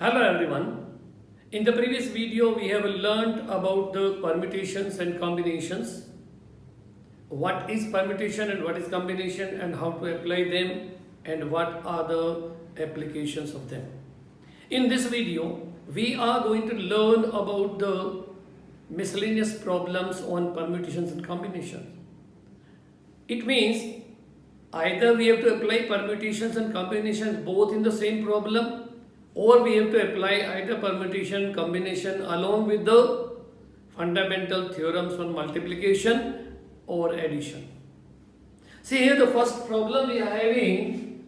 Hello everyone. In the previous video we have learned about the permutations and combinations. What is permutation and what is combination and how to apply them and what are the applications of them. In this video we are going to learn about the miscellaneous problems on permutations and combinations. It means either we have to apply permutations and combinations both in the same problem, or we have to apply either permutation combination along with the fundamental theorems on multiplication or addition. See here, the first problem we are having: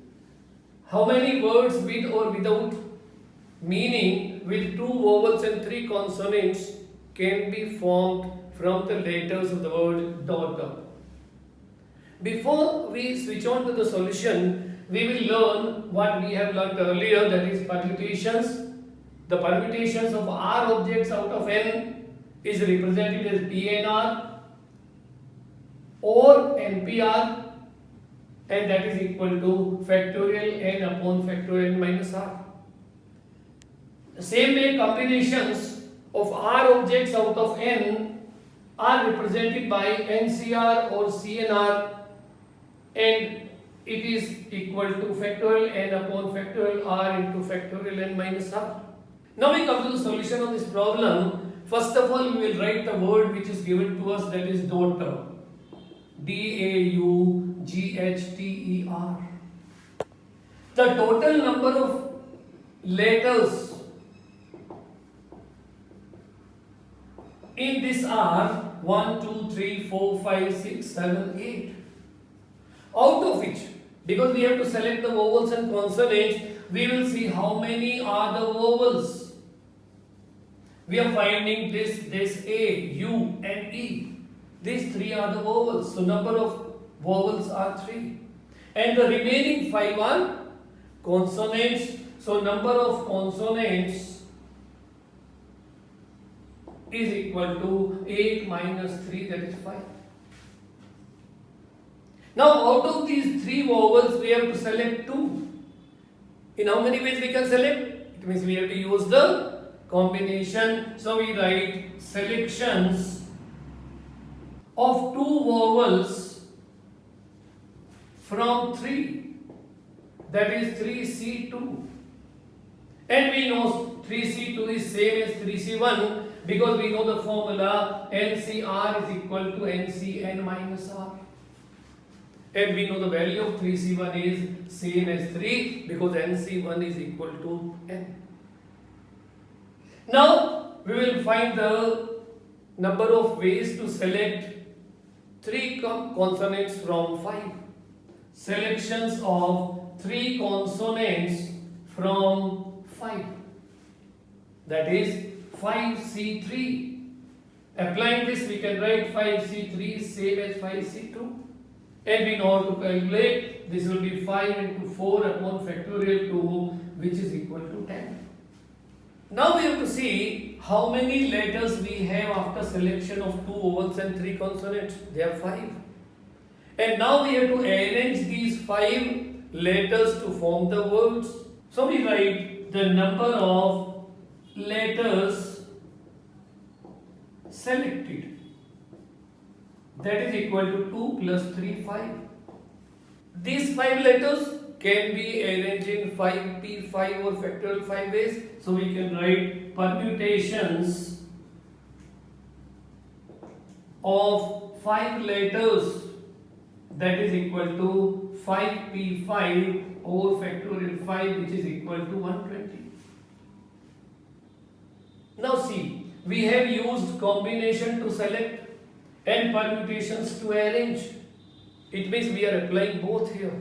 how many words with or without meaning with 2 vowels and 3 consonants can be formed from the letters of the word daughter. Before we switch on to the solution, we will learn what we have learned earlier, that is permutations. The permutations of R objects out of N is represented as PNR or NPR, and that is equal to factorial N upon factorial N minus R. The same way, combinations of R objects out of N are represented by NCR or CNR, and it is equal to factorial N upon factorial R into factorial N minus R. Now we come to the solution of this problem. First of all, we will write the word which is given to us, that is daughter. D-A-U-G-H-T-E-R. The total number of letters in this are 1, 2, 3, 4, 5, 6, 7, 8. Out of which, because we have to select the vowels and consonants, we will see how many are the vowels. We are finding this A, U and E. These 3 are the vowels. So number of vowels are 3. And the remaining 5 are consonants. So number of consonants is equal to 8 minus 3, that is 5. Now out of these 3 vowels we have to select 2. In how many ways we can select? It means we have to use the combination. So we write selections of 2 vowels from 3, that is 3C2. And we know 3C2 is same as 3C1 because we know the formula NCR is equal to NCN minus R. And we know the value of 3C1 is same as 3 because NC1 is equal to N. Now we will find the number of ways to select 3 consonants from 5. Selections of 3 consonants from 5. That is 5C3. Applying this, we can write 5C3 is same as 5C2. And we know how to calculate. This will be 5 into 4 upon factorial 2, which is equal to 10. Now we have to see how many letters we have after selection of 2 vowels and 3 consonants. There are 5. And now we have to arrange these 5 letters to form the words. So we write the number of letters selected. That is equal to 2 plus 3, 5. These 5 letters can be arranged in 5p5 or factorial 5 ways. So we can write permutations of 5 letters, that is equal to 5p5 or factorial 5, which is equal to 120. Now see, we have used combination to select and permutations to arrange. It means we are applying both here.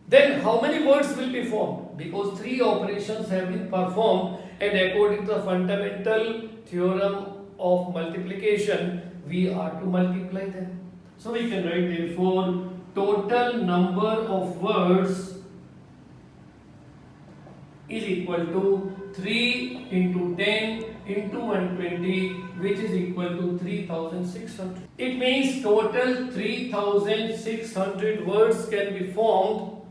Then how many words will be formed? Because 3 operations have been performed, and according to the fundamental theorem of multiplication, we are to multiply them. So we can write therefore total number of words is equal to 3 into 10 into 120, which is equal to 3600. It means total 3600 words can be formed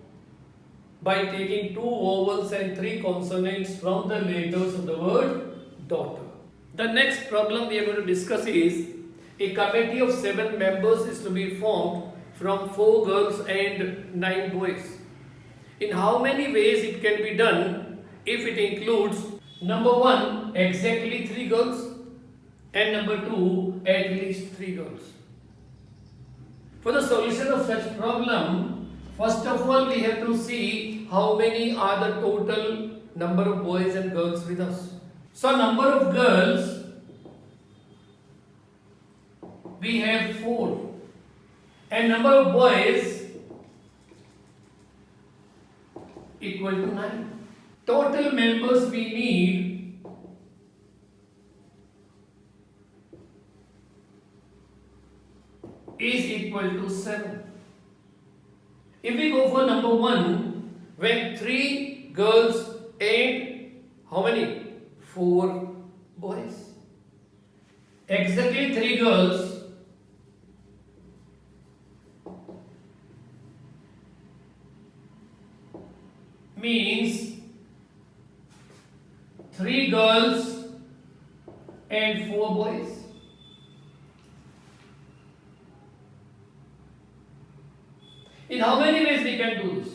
by taking 2 vowels and 3 consonants from the letters of the word daughter. The next problem we are going to discuss is a committee of 7 members is to be formed from 4 girls and 9 boys. In how many ways it can be done if it includes number 1 exactly 3 girls and number 2 at least 3 girls. For the solution of such problem, first of all we have to see how many are the total number of boys and girls with us. So number of girls we have 4 and number of boys equal to 9. Total members we need is equal to 7. If we go for number 1, when 3 girls and how many? 4 boys. Exactly 3 girls means 3 girls and 4 boys. In how many ways we can do this?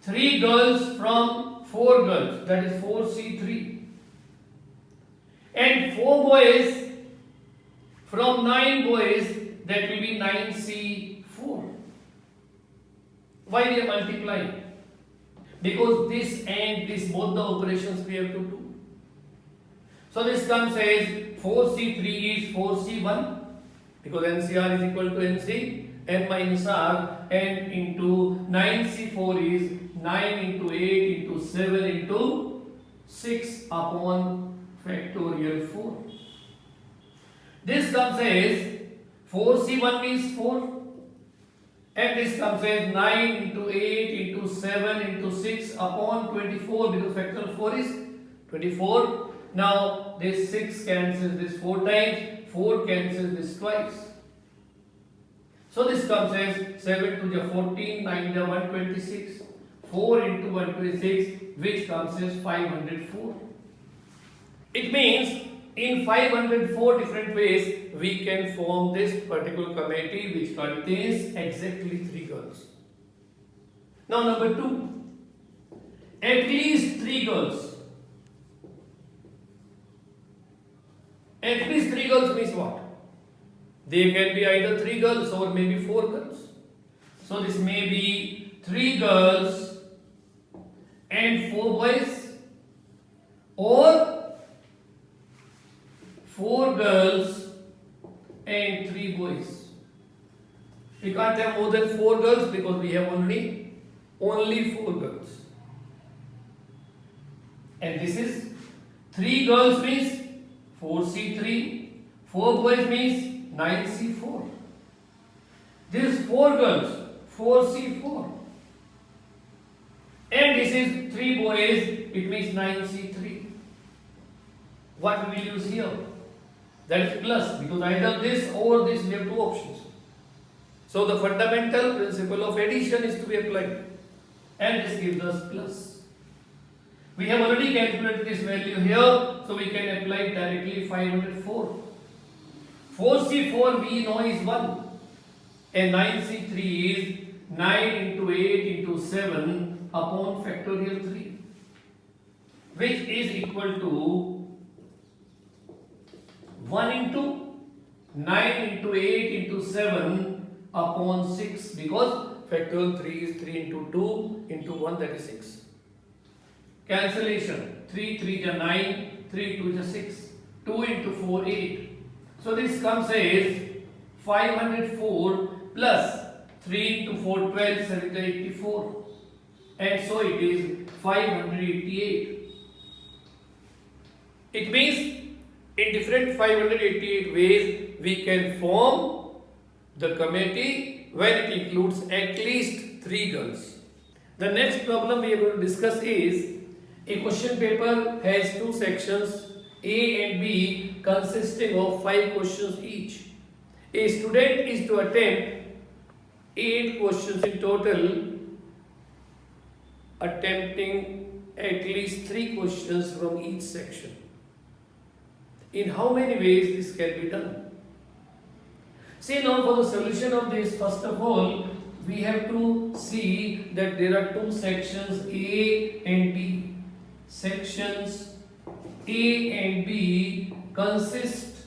3 girls from 4 girls, that is 4C3. And 4 boys from 9 boys, that will be 9C4. Why we are multiplying? Because this and this, both the operations we have to do. So this comes as 4C3 is 4C1, because NCR is equal to NC, n minus r, and into 9C4 is 9 into 8 into 7 into 6 upon factorial 4. This comes as 4C1 means 4, and this comes as 9 into 8 into 7 into 6 upon 24, because factorial 4 is 24. Now this 6 cancels this 4 times, 4 cancels this twice. So this comes as 7 to the 14, 9 to 126, 4 into 126, which comes as 504. It means in 504 different ways we can form this particular committee which contains exactly 3 girls. Now number 2, at least 3 girls. At least 3 girls means what? They can be either 3 girls or maybe 4 girls. So this may be 3 girls and 4 boys, or 4 girls and 3 boys. We can't have more than 4 girls because we have only 4 girls. And this is 3 girls means 4C3, 4 boys means 9C4. This is 4 girls, 4C4. And this is 3 boys, it means 9C3. What we will use here? That is plus, because either this or this, we have 2 options. So the fundamental principle of addition is to be applied, and this gives us plus. We have already calculated this value here, so we can apply directly 504. 4C4 we know is 1, and 9C3 is 9 into 8 into 7 upon factorial 3, which is equal to 1 into 9 into 8 into 7 upon 6, because factorial 3 is 3 into 2 into 1, that is 6. Cancellation, 3 3 is 9, 3 2 is 6, 2 into 4 8. So this comes as 504 plus 3 into 4 12, 7 is 84, and so it is 588. It means in different 588 ways we can form the committee when it includes at least 3 girls. The next problem we are going to discuss is a question paper has 2 sections A and B consisting of 5 questions each. A student is to attempt 8 questions in total attempting at least 3 questions from each section. In how many ways this can be done? See, now for the solution of this, first of all, we have to see that there are 2 sections A and B. Sections A and B consist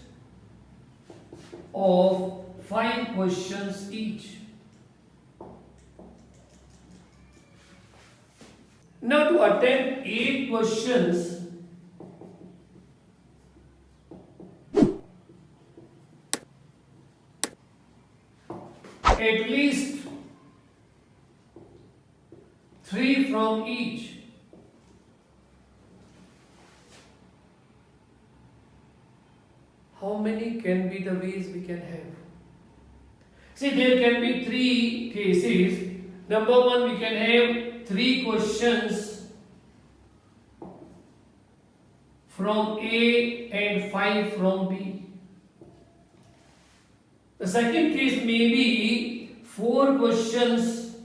of 5 questions each. Now to attempt 8 questions, at least 3 from each. How many can be the ways we can have? See, there can be 3 cases. Number 1, we can have 3 questions from A and 5 from B. The second case may be 4 questions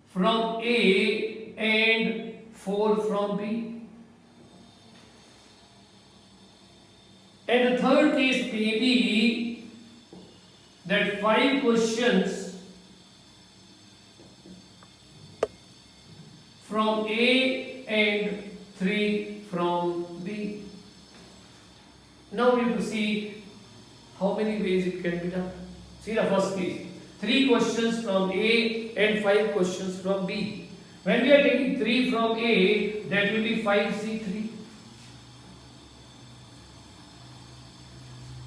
from A and 4 from B. And the third case may be that 5 questions from A and 3 from B. Now we have to see how many ways it can be done. See the first case. 3 questions from A and 5 questions from B. When we are taking 3 from A, that will be 5C3.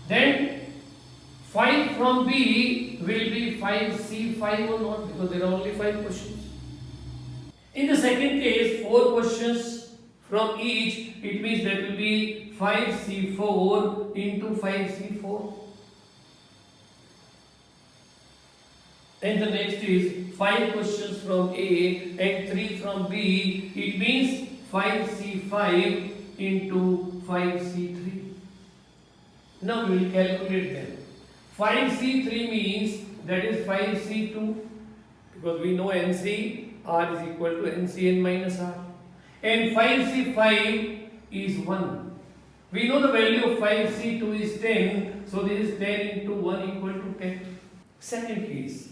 Then 5 from B will be 5C5 or not, because there are only 5 questions. In the second case, 4 questions from each, it means that will be 5C4 into 5C4. And the next is 5 questions from A and 3 from B, it means 5C5 into 5C3. Now we will calculate them. 5C3 means that is 5C2, because we know NC R is equal to NCN minus R. And 5C5 is 1. We know the value of 5C2 is 10, so this is 10 into 1 equal to 10. Second case,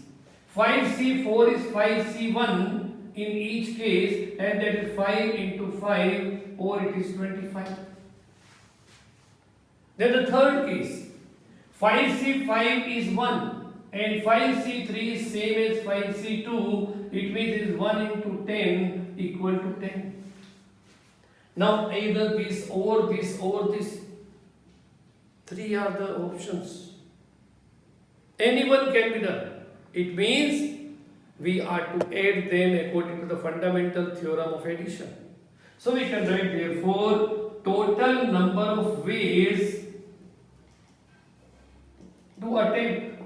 5C4 is 5C1 in each case, and that is 5 into 5, or it is 25. Then the third case, 5C5 is 1 and 5C3 is same as 5C2, it means it is 1 into 10 equal to 10. Now either this or this or this, 3 are the options. Any one can be done. It means we are to add them according to the fundamental theorem of addition. So we can write therefore total number of ways to attempt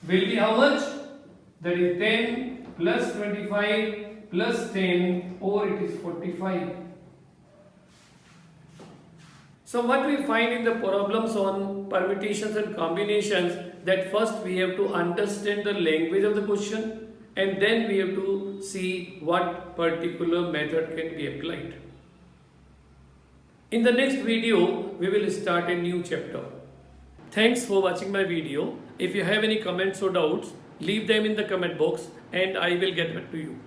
will be how much? That is 10 plus 25 plus 10, or it is 45. So what we find in the problems on permutations and combinations, that first we have to understand the language of the question, and then we have to see what particular method can be applied. In the next video, we will start a new chapter. Thanks for watching my video. If you have any comments or doubts, leave them in the comment box and I will get back to you.